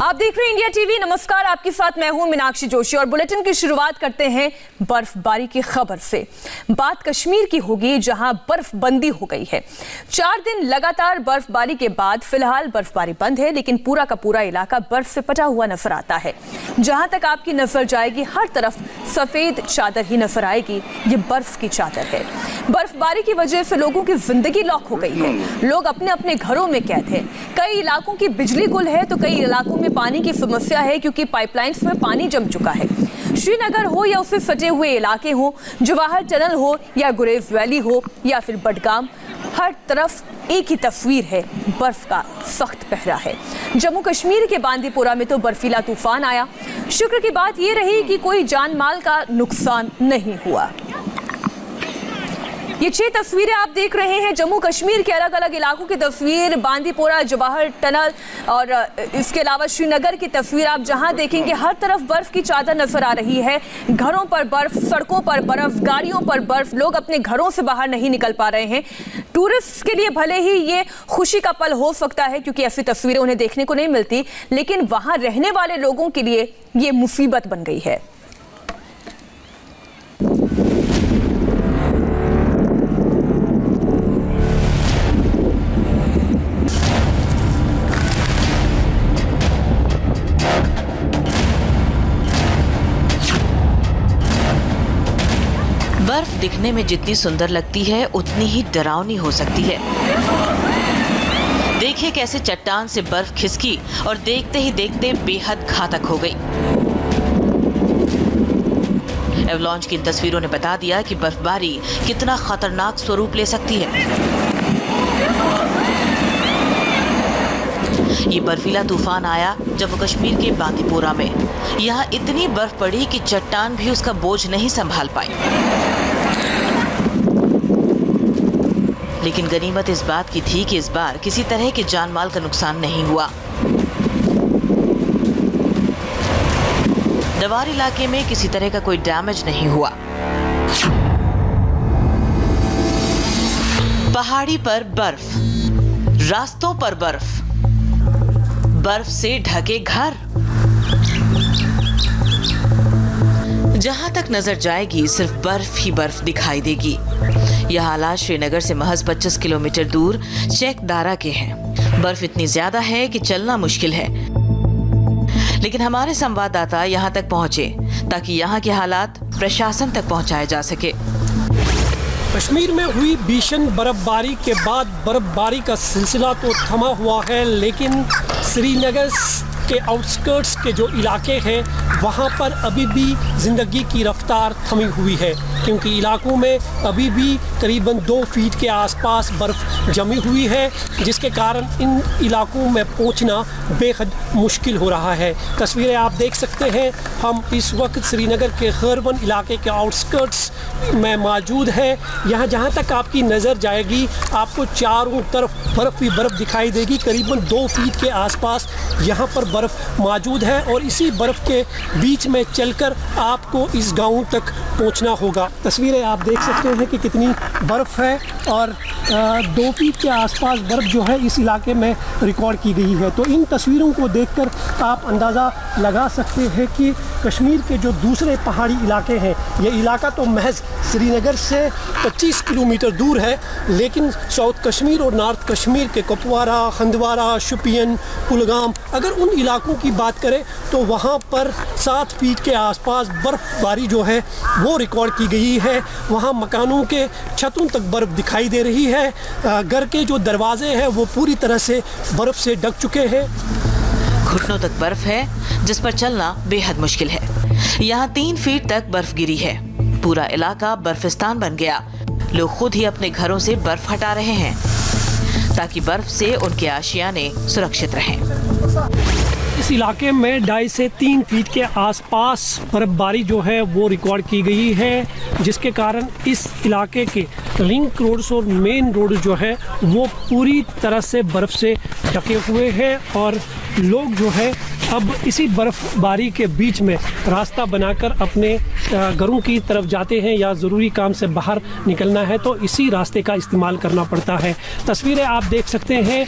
आप देख रहे हैं इंडिया टीवी। नमस्कार, आपके साथ मैं हूं मीनाक्षी जोशी और बुलेटिन की शुरुआत करते हैं बर्फबारी की खबर से। बात कश्मीर की होगी, जहां बर्फबंदी हो गई है। 4 दिन लगातार बर्फबारी के बाद फिलहाल बर्फबारी बंद है, लेकिन पूरा का पूरा इलाका बर्फ से पटा हुआ नजर आता है। जहां तक आपकी नजर जाएगी, हर तरफ सफेद चादर ही नजर आएगी। ये बर्फ की चादर है। बर्फबारी की वजह से लोगों की जिंदगी लॉक हो गई है। लोग अपने अपने घरों में कैद हैं। कई इलाकों की बिजली गुल है तो कई इलाकों में पानी की समस्या है, क्योंकि पाइपलाइंस में पानी जम चुका है। श्रीनगर हो या उससे सटे हुए इलाके हो, जवाहर टनल हो या गुरेज वैली हो या फिर बडगाम, हर तरफ एक ही तस्वीर है, बर्फ का सख्त पहरा है। जम्मू कश्मीर के बांदीपोरा में तो बर्फीला तूफान आया। शुक्र की बात यह रही कि कोई जान माल का नुकसान नहीं हुआ। ये 6 तस्वीरें आप देख रहे हैं जम्मू कश्मीर के अलग अलग इलाकों की तस्वीर, बांदीपोरा, जवाहर टनल और इसके अलावा श्रीनगर की तस्वीर। आप जहां देखेंगे हर तरफ बर्फ की चादर नजर आ रही है। घरों पर बर्फ, सड़कों पर बर्फ, गाड़ियों पर बर्फ। लोग अपने घरों से बाहर नहीं निकल पा रहे हैं। टूरिस्ट के लिए भले ही ये खुशी का पल हो सकता है, क्योंकि ऐसी तस्वीरें उन्हें देखने को नहीं मिलती, लेकिन वहां रहने वाले लोगों के लिए ये मुसीबत बन गई है। बर्फ दिखने में जितनी सुंदर लगती है उतनी ही डरावनी हो सकती है। देखिए कैसे चट्टान से बर्फ खिसकी और देखते ही देखते बेहद घातक हो गई। एवलांच की इन तस्वीरों ने बता दिया कि बर्फबारी कितना खतरनाक स्वरूप ले सकती है। ये बर्फीला तूफान आया जम्मू कश्मीर के बांदीपोरा में। यहाँ इतनी बर्फ पड़ी कि चट्टान भी उसका बोझ नहीं संभाल पाई। लेकिन गनीमत इस बात की थी कि इस बार किसी तरह के जान माल का नुकसान नहीं हुआ। दवार इलाके में किसी तरह का कोई डैमेज नहीं हुआ। पहाड़ी पर बर्फ, रास्तों पर बर्फ, बर्फ से ढके घर। जहां तक नजर जाएगी सिर्फ बर्फ ही बर्फ दिखाई देगी। यह हालात श्रीनगर से महज 25 किलोमीटर दूर चेकदारा के हैं। बर्फ इतनी ज्यादा है कि चलना मुश्किल है, लेकिन हमारे संवाददाता यहां तक पहुंचे ताकि यहां के हालात प्रशासन तक पहुंचाए जा सके। कश्मीर में हुई भीषण बर्फबारी के बाद बर्फबारी का सिलसिला तो थमा हुआ है, लेकिन श्रीनगर के आउटस्कर्ट्स के जो इलाके हैं वहाँ पर अभी भी ज़िंदगी की रफ्तार थमी हुई है, क्योंकि इलाकों में अभी भी करीबन 2 फीट के आसपास बर्फ़ जमी हुई है, जिसके कारण इन इलाकों में पहुँचना बेहद मुश्किल हो रहा है। तस्वीरें आप देख सकते हैं। हम इस वक्त श्रीनगर के खैरवन इलाके के आउटस्कर्ट्स में मौजूद है। यहाँ जहाँ तक आपकी नज़र जाएगी आपको चारों तरफ बर्फ़ ही बर्फ़ दिखाई देगी। करीबन 2 फीट के आसपास यहाँ पर बर्फ़ मौजूद है और इसी बर्फ़ के बीच में चलकर आपको इस गांव तक पहुंचना होगा। तस्वीरें आप देख सकते हैं कि कितनी बर्फ़ है और 2 फीट के आसपास बर्फ़ जो है इस इलाके में रिकॉर्ड की गई है। तो इन तस्वीरों को देखकर आप अंदाज़ा लगा सकते हैं कि कश्मीर के जो दूसरे पहाड़ी इलाके हैं, ये इलाका तो महज श्रीनगर से 25 किलोमीटर दूर है, लेकिन साउथ कश्मीर और नॉर्थ कश्मीर के कुपवारा, हंदवारा, शोपियान, कुलगाम, अगर उन इलाकों की बात करें तो वहाँ पर 7 फीट के आसपास बर्फ़बारी जो है वो रिकॉर्ड की गई है। वहाँ मकानों के छतों तक बर्फ़ दिखाई दे रही है। घर के जो दरवाजे हैं वो पूरी तरह से बर्फ़ से ढक चुके हैं। घुटनों तक बर्फ है, जिस पर चलना बेहद मुश्किल है। यहाँ 3 फीट तक बर्फ गिरी है। पूरा इलाका बर्फिस्तान बन गया। लोग खुद ही अपने घरों से बर्फ हटा रहे हैं ताकि बर्फ से उनके आशियाने सुरक्षित रहें। इस इलाके में 2.5 से 3 फीट के आसपास बर्फबारी जो है वो रिकॉर्ड की गई है, जिसके कारण इस इलाके के लिंक रोड्स और मेन रोड जो है वो पूरी तरह से बर्फ़ से ढके हुए हैं और लोग जो है अब इसी बर्फबारी के बीच में रास्ता बनाकर अपने घरों की तरफ जाते हैं या ज़रूरी काम से बाहर निकलना है तो इसी रास्ते का इस्तेमाल करना पड़ता है। तस्वीरें आप देख सकते हैं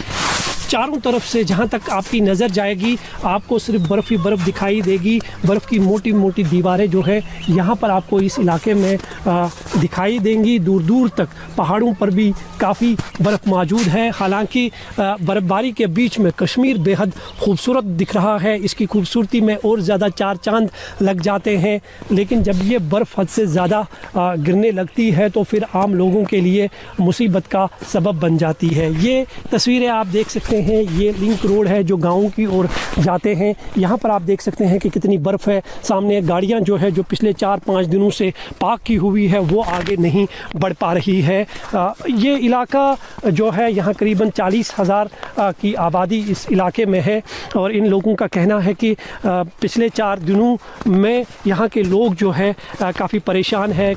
चारों तरफ से जहाँ तक आपकी नज़र जाएगी आपको सिर्फ बर्फ़ ही बर्फ़ दिखाई देगी। बर्फ़ की मोटी मोटी दीवारें जो है यहाँ पर आपको इस इलाके में दिखाई देंगी। दूर दूर तक पहाड़ों पर भी काफ़ी बर्फ़ मौजूद है। हालांकि बर्फ़बारी के बीच में कश्मीर बेहद खूबसूरत दिख रहा है। इसकी खूबसूरती में और ज़्यादा चार चांद लग जाते हैं, लेकिन जब ये बर्फ़ हद से ज़्यादा गिरने लगती है तो फिर आम लोगों के लिए मुसीबत का सबब बन जाती है। ये तस्वीरें आप देख सकते हैं, ये लिंक रोड है जो गाँव की ओर जाते हैं। यहाँ पर आप देख सकते हैं कि कितनी बर्फ़ है। सामने गाड़ियाँ जो है जो पिछले 4-5 दिनों से पार्क की हुई है वो आगे नहीं बढ़ पा रही है। ये इलाका जो है यहाँ करीबन 40,000 की आबादी इस इलाके में है और इन लोगों का कहना है कि पिछले 4 दिनों में यहाँ के लोग जो है काफ़ी परेशान है।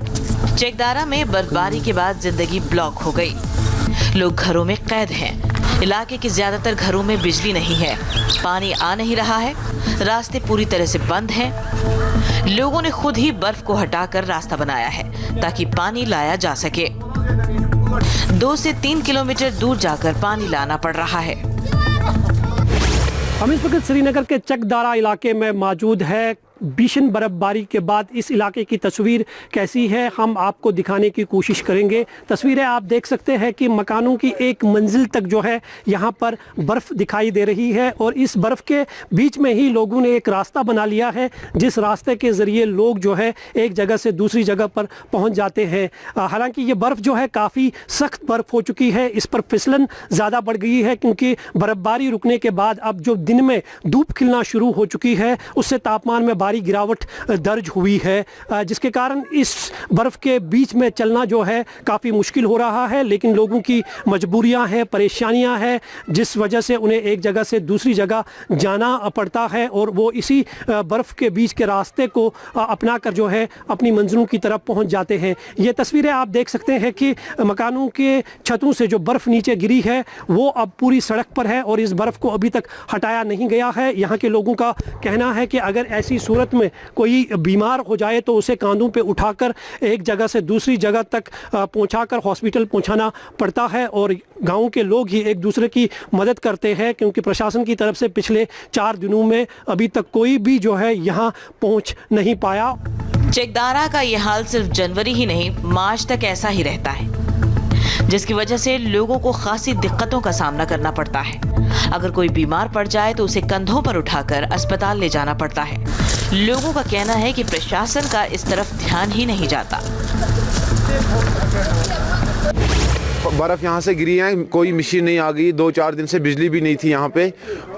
चेकदारा में बर्फबारी के बाद जिंदगी ब्लॉक हो गई। लोग घरों में कैद हैं। इलाके के ज्यादातर घरों में बिजली नहीं है, पानी आ नहीं रहा है, रास्ते पूरी तरह से बंद हैं। लोगों ने खुद ही बर्फ को हटाकर रास्ता बनाया है ताकि पानी लाया जा सके। 2 से 3 किलोमीटर दूर जाकर पानी लाना पड़ रहा है। हम इस वक्त श्रीनगर के चकदारा इलाके में मौजूद है। भीषण बर्फबारी के बाद इस इलाके की तस्वीर कैसी है हम आपको दिखाने की कोशिश करेंगे। तस्वीरें आप देख सकते हैं कि मकानों की एक मंजिल तक जो है यहाँ पर बर्फ़ दिखाई दे रही है और इस बर्फ़ के बीच में ही लोगों ने एक रास्ता बना लिया है जिस रास्ते के ज़रिए लोग जो है एक जगह से दूसरी जगह पर पहुँच जाते हैं। हालांकि ये बर्फ़ जो है काफ़ी सख्त बर्फ़ हो चुकी है, इस पर फिसलन ज़्यादा बढ़ गई है क्योंकि बर्फबारी रुकने के बाद अब जो दिन में धूप खिलना शुरू हो चुकी है उससे तापमान में भारी गिरावट दर्ज हुई है, जिसके कारण इस बर्फ़ के बीच में चलना जो है काफ़ी मुश्किल हो रहा है। लेकिन लोगों की मजबूरियां हैं, परेशानियां हैं, जिस वजह से उन्हें एक जगह से दूसरी जगह जाना पड़ता है और वो इसी बर्फ़ के बीच के रास्ते को अपना कर जो है अपनी मंजिलों की तरफ पहुंच जाते हैं। ये तस्वीरें आप देख सकते हैं कि मकानों के छतों से जो बर्फ़ नीचे गिरी है वो अब पूरी सड़क पर है और इस बर्फ़ को अभी तक हटाया नहीं गया है। यहाँ के लोगों का कहना है कि अगर ऐसी सूरत में कोई बीमार हो जाए तो उसे कांधों पे उठाकर एक जगह से दूसरी जगह तक पहुंचाकर हॉस्पिटल पहुंचाना पड़ता है और गांव के लोग ही एक दूसरे की मदद करते हैं क्योंकि प्रशासन की तरफ से पिछले 4 दिनों में अभी तक कोई भी जो है यहाँ पहुँच नहीं पाया। चेकदारा का ये हाल सिर्फ जनवरी ही नहीं मार्च तक ऐसा ही रहता है, जिसकी वजह से लोगों को खासी दिक्कतों का सामना करना पड़ता है। अगर कोई बीमार पड़ जाए तो उसे कंधों पर उठाकर अस्पताल ले जाना पड़ता है। लोगों का कहना है कि प्रशासन का इस तरफ ध्यान ही नहीं जाता। बर्फ़ यहाँ से गिरी है, कोई मशीन नहीं आ गई, 2-4 दिन से बिजली भी नहीं थी यहाँ पे।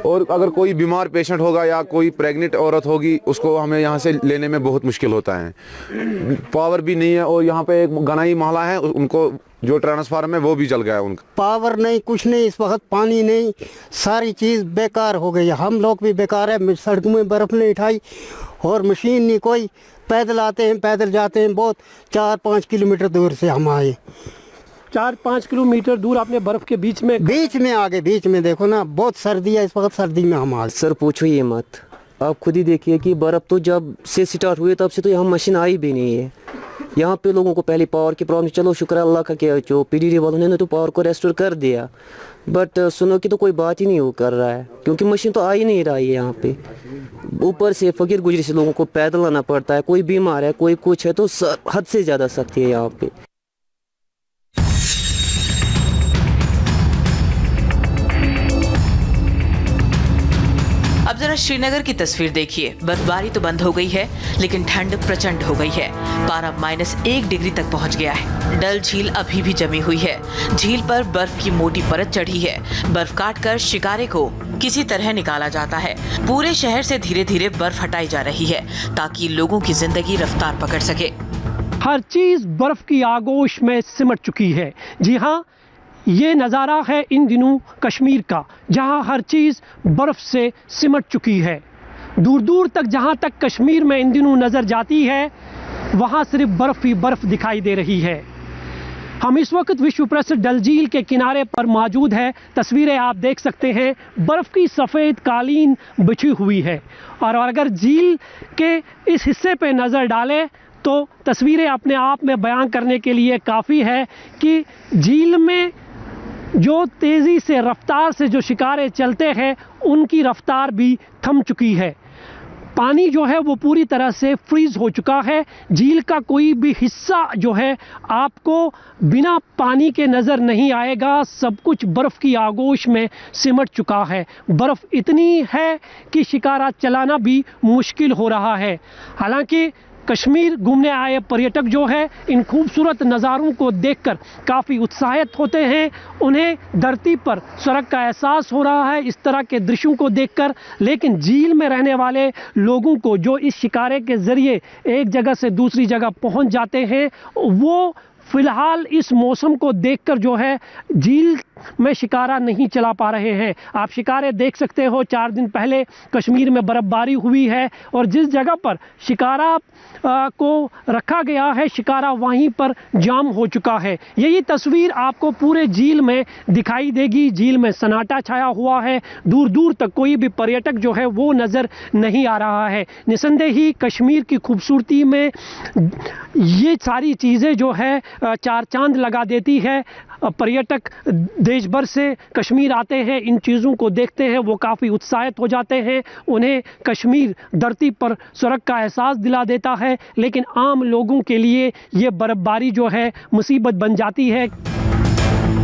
और अगर कोई बीमार पेशेंट होगा या कोई प्रेग्नेंट औरत होगी उसको हमें यहाँ से लेने में बहुत मुश्किल होता है। पावर भी नहीं है और यहाँ पे एक गनाई महला है, उनको जो ट्रांसफार्मर है वो भी जल गया उनका। पावर नहीं, कुछ नहीं, इस वक्त पानी नहीं, सारी चीज़ बेकार हो गई। हम लोग भी बेकार है, सड़कों में बर्फ़ नहीं उठाई और मशीन नहीं कोई। पैदल आते हैं, पैदल जाते हैं, बहुत 4-5 किलोमीटर दूर से हम आए। 4-5 किलोमीटर दूर आपने बर्फ़ के बीच में आगे बीच में देखो ना, बहुत सर्दी है इस वक्त, सर्दी में हम आए। सर पूछो ये मत, आप खुद ही देखिए कि बर्फ़ तो जब से स्टार्ट हुई तब से तो यहाँ मशीन आई भी नहीं है। यहाँ पे लोगों को पहले पावर की प्रॉब्लम, चलो शुक्र अल्लाह का कि जो पीडीडी वालों ने तो पावर को रेस्टोर कर दिया, बट सुनो कि तो कोई बात ही नहीं हो कर रहा है क्योंकि मशीन तो आ ही नहीं रही है यहाँ पे। ऊपर से फकीर गुजरी से लोगों को पैदल आना पड़ता है, कोई बीमार है कोई कुछ है तो हद से ज़्यादा सख्ती है यहाँ पे। अब जरा श्रीनगर की तस्वीर देखिए। बर्फबारी तो बंद हो गई है लेकिन ठंड प्रचंड हो गई है। पारा -1 डिग्री तक पहुंच गया है। डल झील अभी भी जमी हुई है। झील पर बर्फ की मोटी परत चढ़ी है। बर्फ काटकर शिकारे को किसी तरह निकाला जाता है। पूरे शहर से धीरे धीरे बर्फ हटाई जा रही है ताकि लोगों की जिंदगी रफ्तार पकड़ सके। हर चीज़ बर्फ़ की आगोश में सिमट चुकी है। जी हाँ, ये नज़ारा है इन दिनों कश्मीर का, जहाँ हर चीज़ बर्फ़ से सिमट चुकी है। दूर दूर तक जहाँ तक कश्मीर में इन दिनों नज़र जाती है वहाँ सिर्फ बर्फ़ ही बर्फ़ दिखाई दे रही है। हम इस वक्त विश्व प्रसिद्ध डल झील के किनारे पर मौजूद है। तस्वीरें आप देख सकते हैं, बर्फ़ की सफ़ेद कालीन बिछी हुई है और अगर झील के इस हिस्से पे नज़र डालें तो तस्वीरें अपने आप में बयान करने के लिए काफ़ी है कि झील में जो तेज़ी से रफ्तार से जो शिकारे चलते हैं उनकी रफ्तार भी थम चुकी है। पानी जो है वो पूरी तरह से फ्रीज हो चुका है। झील का कोई भी हिस्सा जो है आपको बिना पानी के नज़र नहीं आएगा। सब कुछ बर्फ़ की आगोश में सिमट चुका है। बर्फ़ इतनी है कि शिकारा चलाना भी मुश्किल हो रहा है। हालांकि कश्मीर घूमने आए पर्यटक जो है इन खूबसूरत नज़ारों को देखकर काफ़ी उत्साहित होते हैं। उन्हें धरती पर स्वर्ग का एहसास हो रहा है इस तरह के दृश्यों को देखकर। लेकिन झील में रहने वाले लोगों को जो इस शिकारे के ज़रिए एक जगह से दूसरी जगह पहुंच जाते हैं, वो फ़िलहाल इस मौसम को देखकर जो है झील में शिकारा नहीं चला पा रहे हैं। आप शिकारे देख सकते हो, 4 दिन पहले कश्मीर में बर्फ़बारी हुई है और जिस जगह पर शिकारा को रखा गया है, शिकारा वहीं पर जाम हो चुका है। यही तस्वीर आपको पूरे झील में दिखाई देगी। झील में सन्नाटा छाया हुआ है, दूर दूर तक कोई भी पर्यटक जो है वो नज़र नहीं आ रहा है। निसंदेह ही कश्मीर की खूबसूरती में ये सारी चीज़ें जो है चार चांद लगा देती है। पर्यटक देश भर से कश्मीर आते हैं, इन चीज़ों को देखते हैं, वो काफ़ी उत्साहित हो जाते हैं। उन्हें कश्मीर धरती पर स्वर्ग का एहसास दिला देता है। लेकिन आम लोगों के लिए ये बर्फबारी जो है मुसीबत बन जाती है।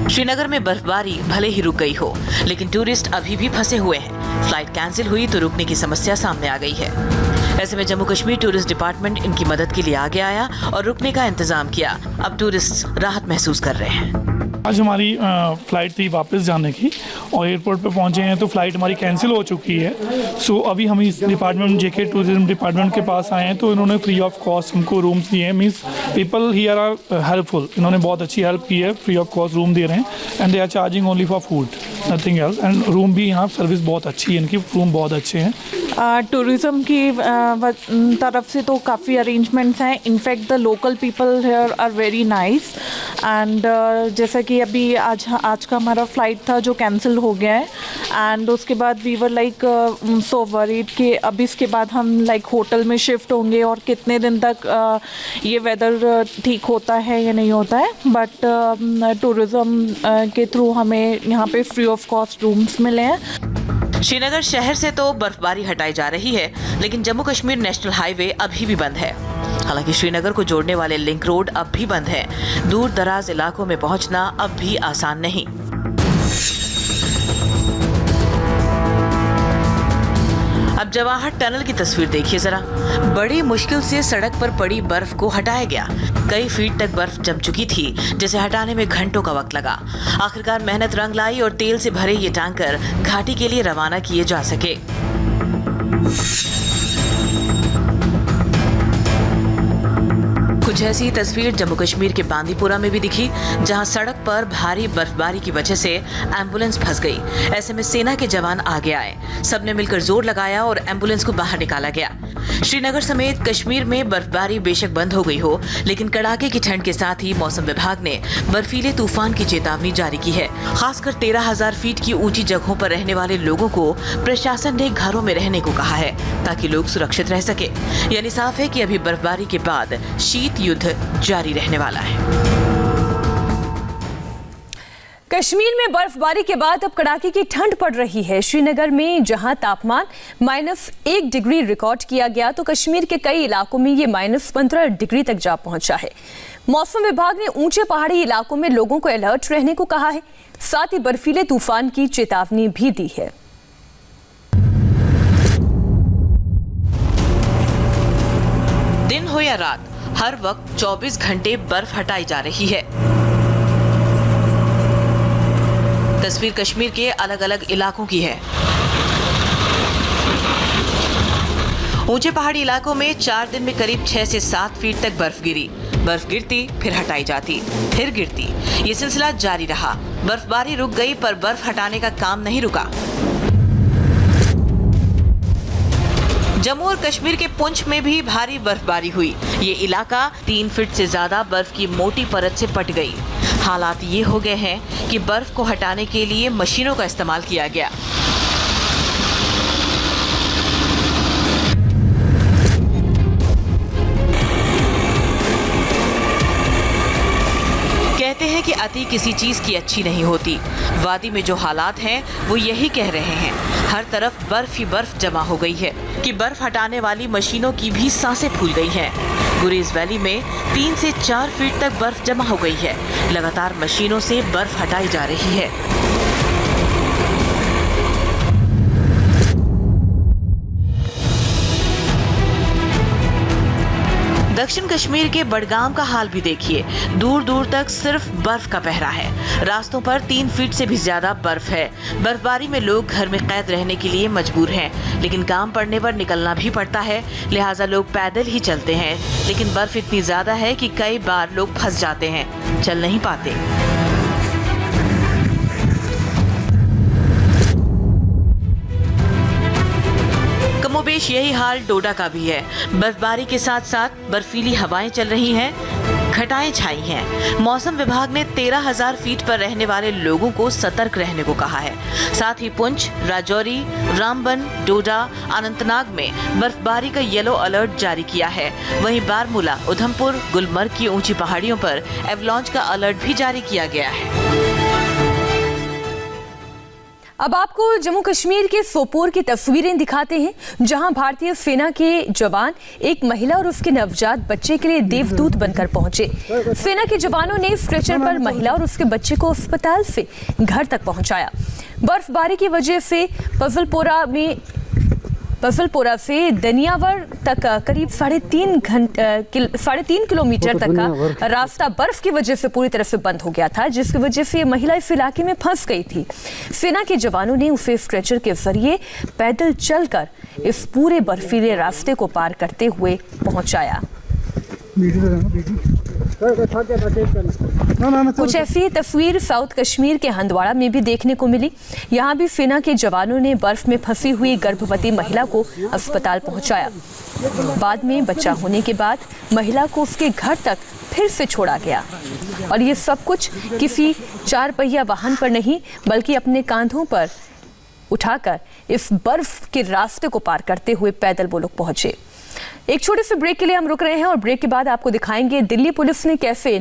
श्रीनगर में बर्फबारी भले ही रुक गई हो, लेकिन टूरिस्ट अभी भी फंसे हुए हैं। फ्लाइट कैंसिल हुई तो रुकने की समस्या सामने आ गई है। ऐसे में जम्मू कश्मीर टूरिस्ट डिपार्टमेंट इनकी मदद के लिए आगे आया और रुकने का इंतजाम किया। अब टूरिस्ट राहत महसूस कर रहे हैं। आज हमारी फ़्लाइट थी वापस जाने की और एयरपोर्ट पे पहुंचे हैं तो फ़्लाइट हमारी कैंसिल हो चुकी है। सो अभी हम इस डिपार्टमेंट जेके टूरिज्म डिपार्टमेंट के पास आए हैं तो इन्होंने फ्री ऑफ कॉस्ट हमको रूम्स दिए हैं। Means people here are helpful. इन्होंने बहुत अच्छी हेल्प की है, फ्री ऑफ कॉस्ट रूम दे रहे हैं and they are charging only for food, nothing else. And room भी यहाँ सर्विस बहुत अच्छी है, इनकी रूम बहुत अच्छे हैं। टूरिज़्म की तरफ से तो काफ़ी अरेंजमेंट्स हैं। In fact the local people here are very nice. And जैसा कि अभी आज का हमारा फ़्लाइट था जो कैंसिल हो गया है, एंड उसके बाद we were like so worried कि अब इसके बाद हम लाइक होटल में शिफ्ट होंगे और कितने दिन तक ये वेदर ठीक होता है या नहीं होता है। बट टूरिज़्म के थ्रू हमें यहाँ पे फ्री ऑफ कॉस्ट रूम्स मिले हैं। श्रीनगर शहर से तो बर्फबारी हटाई जा रही है, लेकिन जम्मू कश्मीर नेशनल हाईवे अभी भी बंद है। हालांकि श्रीनगर को जोड़ने वाले लिंक रोड अब भी बंद है। दूर दराज इलाकों में पहुंचना अब भी आसान नहीं। अब जवाहर टनल की तस्वीर देखिए जरा। बड़ी मुश्किल से सड़क पर पड़ी बर्फ को हटाया गया। कई फीट तक बर्फ जम चुकी थी, जिसे हटाने में घंटों का वक्त लगा। आखिरकार मेहनत रंग लाई और तेल से भरे ये टैंकर घाटी के लिए रवाना किए जा सके। कुछ ऐसी तस्वीर जम्मू कश्मीर के बांदीपुरा में भी दिखी, जहां सड़क पर भारी बर्फबारी की वजह से एम्बुलेंस फंस गई। ऐसे में सेना के जवान आगे आए, सबने मिलकर जोर लगाया और एम्बुलेंस को बाहर निकाला गया। श्रीनगर समेत कश्मीर में बर्फबारी बेशक बंद हो गई हो, लेकिन कड़ाके की ठंड के साथ ही मौसम विभाग ने बर्फीले तूफान की चेतावनी जारी की है। खासकर 13,000 फीट की ऊंची जगहों पर रहने वाले लोगों को प्रशासन ने घरों में रहने को कहा है, ताकि लोग सुरक्षित रह सके। यानी साफ है कि अभी बर्फबारी के बाद शीत युद्ध जारी रहने वाला है। कश्मीर में बर्फबारी के बाद अब कड़ाके की ठंड पड़ रही है। श्रीनगर में जहां तापमान -1 डिग्री रिकॉर्ड किया गया, तो कश्मीर के कई इलाकों में ये -15 डिग्री तक जा पहुंचा है। मौसम विभाग ने ऊंचे पहाड़ी इलाकों में लोगों को अलर्ट रहने को कहा है, साथ ही बर्फीले तूफान की चेतावनी भी दी है। दिन हो या रात, हर वक्त 24 घंटे बर्फ हटाई जा रही है। तस्वीर कश्मीर के अलग अलग इलाकों की है। ऊंचे पहाड़ी इलाकों में 4 दिन में करीब 6 से 7 फीट तक बर्फ गिरी। बर्फ गिरती, फिर हटाई जाती, फिर गिरती। ये सिलसिला जारी रहा। बर्फबारी रुक गई, पर बर्फ हटाने का काम नहीं रुका। जम्मू और कश्मीर के पुंछ में भी भारी बर्फबारी हुई। ये इलाका 3 फीट से ज्यादा बर्फ की मोटी परत से पट गई। हालात ये हो गए हैं कि बर्फ को हटाने के लिए मशीनों का इस्तेमाल किया गया। कहते हैं कि स्थिति किसी चीज की अच्छी नहीं होती। वादी में जो हालात हैं वो यही कह रहे हैं। हर तरफ बर्फ ही बर्फ जमा हो गई है कि बर्फ हटाने वाली मशीनों की भी सांसें फूल गई हैं। गुरेज वैली में 3 से 4 फीट तक बर्फ जमा हो गई है। लगातार मशीनों से बर्फ हटाई जा रही है। दक्षिण कश्मीर के बडगाम का हाल भी देखिए। दूर दूर तक सिर्फ बर्फ का पहरा है। रास्तों पर 3 फीट से भी ज्यादा बर्फ है। बर्फबारी में लोग घर में कैद रहने के लिए मजबूर हैं, लेकिन काम पड़ने पर निकलना भी पड़ता है, लिहाजा लोग पैदल ही चलते हैं। लेकिन बर्फ इतनी ज्यादा है कि कई बार लोग फंस जाते हैं, चल नहीं पाते। कमोबेश यही हाल डोडा का भी है। बर्फबारी के साथ साथ बर्फीली हवाएं चल रही हैं, घटाएं छाई हैं। मौसम विभाग ने 13,000 फीट पर रहने वाले लोगों को सतर्क रहने को कहा है। साथ ही पुंछ, राजौरी, रामबन, डोडा, अनंतनाग में बर्फबारी का येलो अलर्ट जारी किया है। वहीं बारमूला, उधमपुर, गुलमर्ग की ऊंची पहाड़ियों पर एवलांच का अलर्ट भी जारी किया गया है। अब आपको जम्मू कश्मीर के सोपोर की तस्वीरें दिखाते हैं, जहां भारतीय सेना के जवान एक महिला और उसके नवजात बच्चे के लिए देवदूत बनकर पहुंचे। सेना के जवानों ने स्ट्रेचर पर महिला और उसके बच्चे को अस्पताल से घर तक पहुंचाया। बर्फबारी की वजह से फजलपोरा से दनियावर तक करीब 3.5 किलोमीटर तक का रास्ता बर्फ की वजह से पूरी तरह से बंद हो गया था, जिसकी वजह से ये महिला इस इलाके में फंस गई थी। सेना के जवानों ने उसे स्ट्रेचर के जरिए पैदल चलकर इस पूरे बर्फीले रास्ते को पार करते हुए पहुंचाया। कुछ ऐसी तस्वीर साउथ कश्मीर के हंदवाड़ा में भी देखने को मिली। यहाँ भी सेना के जवानों ने बर्फ में फंसी हुई गर्भवती महिला को अस्पताल पहुंचाया। बाद में बच्चा होने के बाद महिला को उसके घर तक फिर से छोड़ा गया, और ये सब कुछ किसी 4 पहिया वाहन पर नहीं, बल्कि अपने कांधों पर उठाकर इस बर्फ के रास्ते को पार करते हुए पैदल वो लोग पहुंचे। एक छोटे से ब्रेक के लिए हम रुक रहे हैं, और ब्रेक के बाद आपको दिखाएंगे दिल्ली पुलिस ने कैसे